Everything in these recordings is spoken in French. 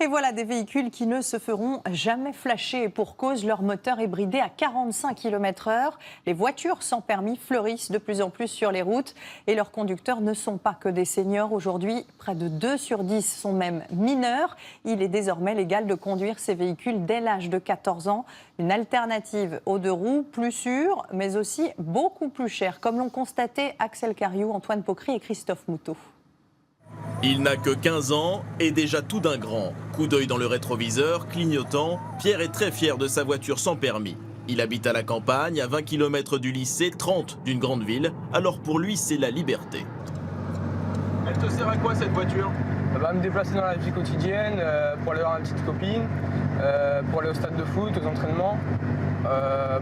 Et voilà des véhicules qui ne se feront jamais flasher. Et pour cause, leur moteur est bridé à 45 km/h. Les voitures sans permis fleurissent de plus en plus sur les routes. Et leurs conducteurs ne sont pas que des seniors. Aujourd'hui, près de 2 sur 10 sont même mineurs. Il est désormais légal de conduire ces véhicules dès l'âge de 14 ans. Une alternative aux deux roues, plus sûre, mais aussi beaucoup plus chère, comme l'ont constaté Axel Cariou, Antoine Pocry et Christophe Moutot. Il n'a que 15 ans et déjà tout d'un grand. Coup d'œil dans le rétroviseur, clignotant, Pierre est très fier de sa voiture sans permis. Il habite à la campagne, à 20 km du lycée, 30 d'une grande ville. Alors pour lui, c'est la liberté. Elle te sert à quoi cette voiture? Me déplacer dans la vie quotidienne, pour aller voir ma petite copine, pour aller au stade de foot, aux entraînements,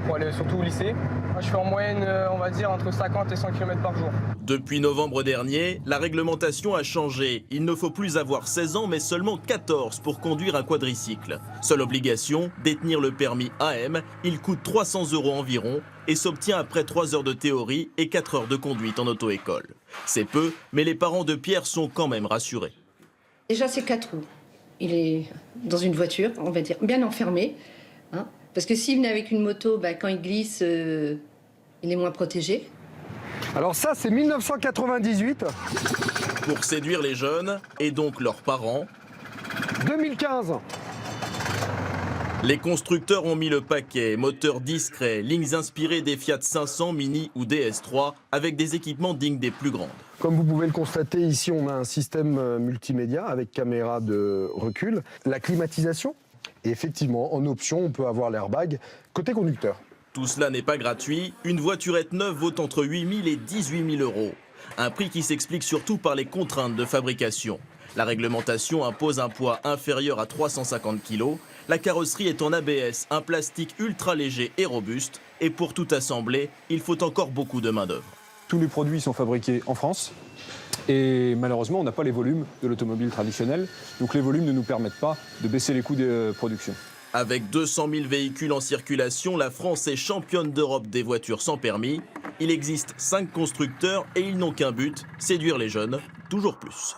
pour aller surtout au lycée. Moi, je fais en moyenne, on va dire, entre 50 et 100 km par jour. Depuis novembre dernier, la réglementation a changé. Il ne faut plus avoir 16 ans, mais seulement 14 pour conduire un quadricycle. Seule obligation, détenir le permis AM. Il coûte 300 € environ et s'obtient après 3 heures de théorie et 4 heures de conduite en auto-école. C'est peu, mais les parents de Pierre sont quand même rassurés. Déjà, c'est 4 roues. Il est dans une voiture, on va dire, bien enfermé. Hein, parce que s'il venait avec une moto, quand il glisse, il est moins protégé. Alors ça, c'est 1998. Pour séduire les jeunes, et donc leurs parents, 2015. les constructeurs ont mis le paquet. Moteurs discrets, lignes inspirées des Fiat 500, Mini ou DS3, avec des équipements dignes des plus grandes. Comme vous pouvez le constater, ici, on a un système multimédia avec caméra de recul, la climatisation. Et effectivement, en option, on peut avoir l'airbag côté conducteur. Tout cela n'est pas gratuit. Une voiturette neuve vaut entre 8 000 et 18 000 €. Un prix qui s'explique surtout par les contraintes de fabrication. La réglementation impose un poids inférieur à 350 kg. La carrosserie est en ABS, un plastique ultra léger et robuste. Et pour tout assembler, il faut encore beaucoup de main-d'œuvre. Tous les produits sont fabriqués en France et malheureusement, on n'a pas les volumes de l'automobile traditionnelle. Donc les volumes ne nous permettent pas de baisser les coûts de production. Avec 200 000 véhicules en circulation, la France est championne d'Europe des voitures sans permis. Il existe 5 constructeurs et ils n'ont qu'un but, séduire les jeunes, toujours plus.